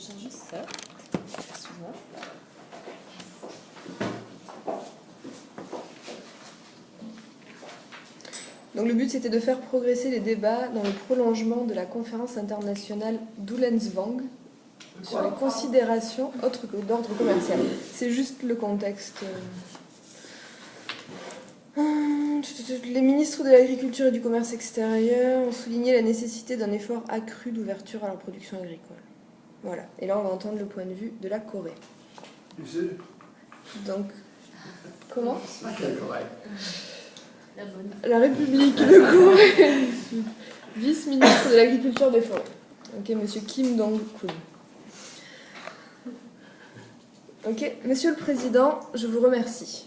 changer ça. Excuse-moi. Donc le but, c'était de faire progresser les débats dans le prolongement de la conférence internationale d'Ullensvang sur les considérations autres que d'ordre commercial. C'est juste le contexte. Les ministres de l'Agriculture et du Commerce extérieur ont souligné la nécessité d'un effort accru d'ouverture à la production agricole. Voilà. Et là, on va entendre le point de vue de la Corée. Donc, comment ? La République de Corée du Sud. Vice-ministre de l'Agriculture des Forêts. Ok, monsieur Kim Dong-kun. Ok, Monsieur le Président, je vous remercie.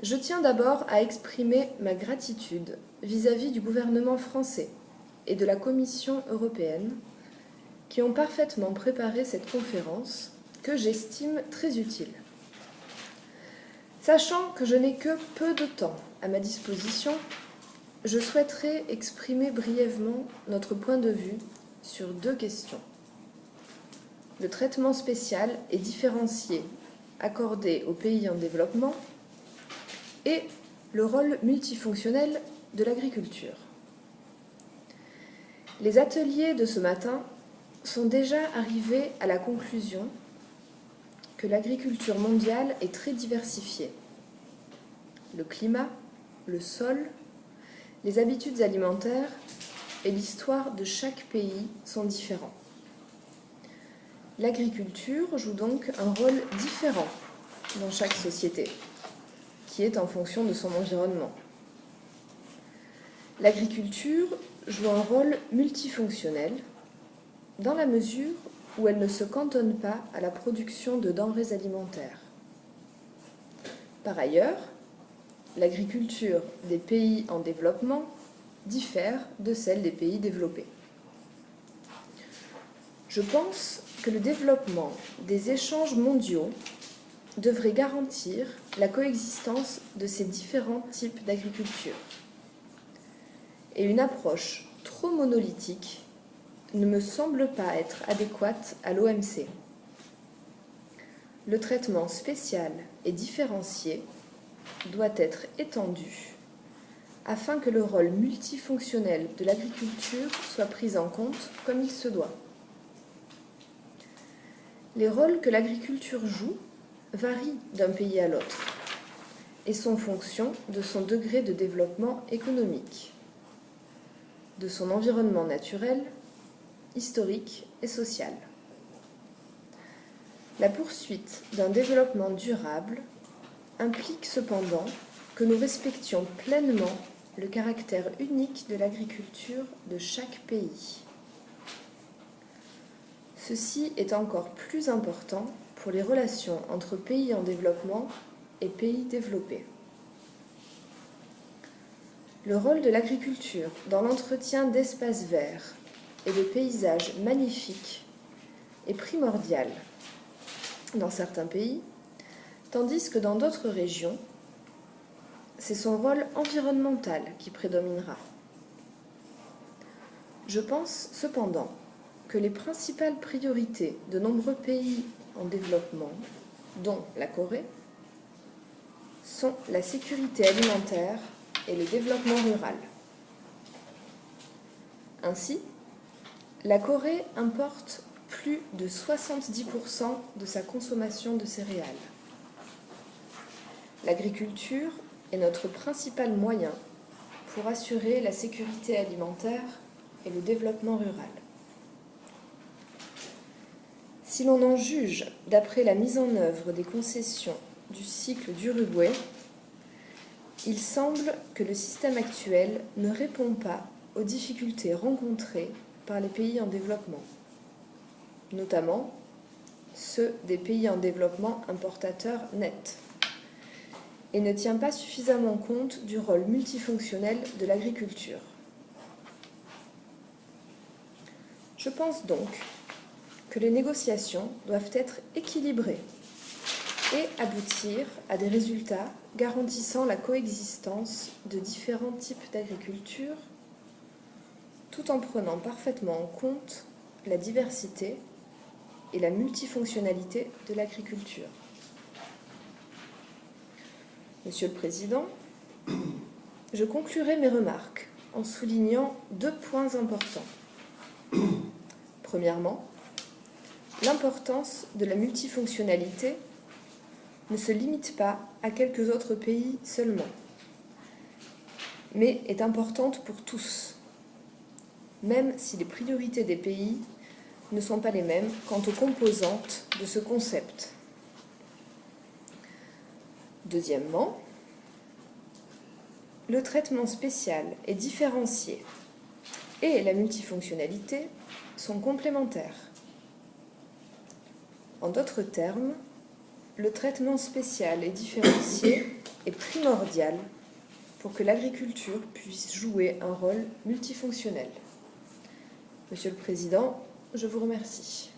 Je tiens d'abord à exprimer ma gratitude vis-à-vis du gouvernement français et de la Commission européenne qui ont parfaitement préparé cette conférence que j'estime très utile. Sachant que je n'ai que peu de temps à ma disposition, je souhaiterais exprimer brièvement notre point de vue sur deux questions. Le traitement spécial et différencié accordé aux pays en développement et le rôle multifonctionnel de l'agriculture. Les ateliers de ce matin sont déjà arrivés à la conclusion que l'agriculture mondiale est très diversifiée. Le climat, le sol, les habitudes alimentaires et l'histoire de chaque pays sont différents. L'agriculture joue donc un rôle différent dans chaque société, qui est en fonction de son environnement. L'agriculture joue un rôle multifonctionnel dans la mesure où elle ne se cantonne pas à la production de denrées alimentaires. Par ailleurs, l'agriculture des pays en développement diffère de celle des pays développés. Je pense que le développement des échanges mondiaux devrait garantir la coexistence de ces différents types d'agriculture. Et une approche trop monolithique ne me semble pas être adéquate à l'OMC. Le traitement spécial et différencié doit être étendu afin que le rôle multifonctionnel de l'agriculture soit pris en compte comme il se doit. Les rôles que l'agriculture joue varient d'un pays à l'autre et sont fonction de son degré de développement économique, de son environnement naturel, historique et social. La poursuite d'un développement durable implique cependant que nous respections pleinement le caractère unique de l'agriculture de chaque pays. Ceci est encore plus important pour les relations entre pays en développement et pays développés. Le rôle de l'agriculture dans l'entretien d'espaces verts et de paysages magnifiques est primordial dans certains pays, tandis que dans d'autres régions, c'est son rôle environnemental qui prédominera. Je pense cependant que les principales priorités de nombreux pays en développement, dont la Corée, sont la sécurité alimentaire et le développement rural. Ainsi, la Corée importe plus de 70% de sa consommation de céréales. L'agriculture est notre principal moyen pour assurer la sécurité alimentaire et le développement rural. Si l'on en juge d'après la mise en œuvre des concessions du cycle d'Uruguay, il semble que le système actuel ne répond pas aux difficultés rencontrées par les pays en développement, notamment ceux des pays en développement importateurs nets, et ne tient pas suffisamment compte du rôle multifonctionnel de l'agriculture. Je pense donc que les négociations doivent être équilibrées et aboutir à des résultats garantissant la coexistence de différents types d'agriculture, tout en prenant parfaitement en compte la diversité et la multifonctionnalité de l'agriculture. Monsieur le Président, je conclurai mes remarques en soulignant 2 points importants. Premièrement, l'importance de la multifonctionnalité ne se limite pas à quelques autres pays seulement, mais est importante pour tous, même si les priorités des pays ne sont pas les mêmes quant aux composantes de ce concept. Deuxièmement, le traitement spécial est différencié et la multifonctionnalité sont complémentaires. En d'autres termes, le traitement spécial et différencié est primordial pour que l'agriculture puisse jouer un rôle multifonctionnel. Monsieur le Président, je vous remercie.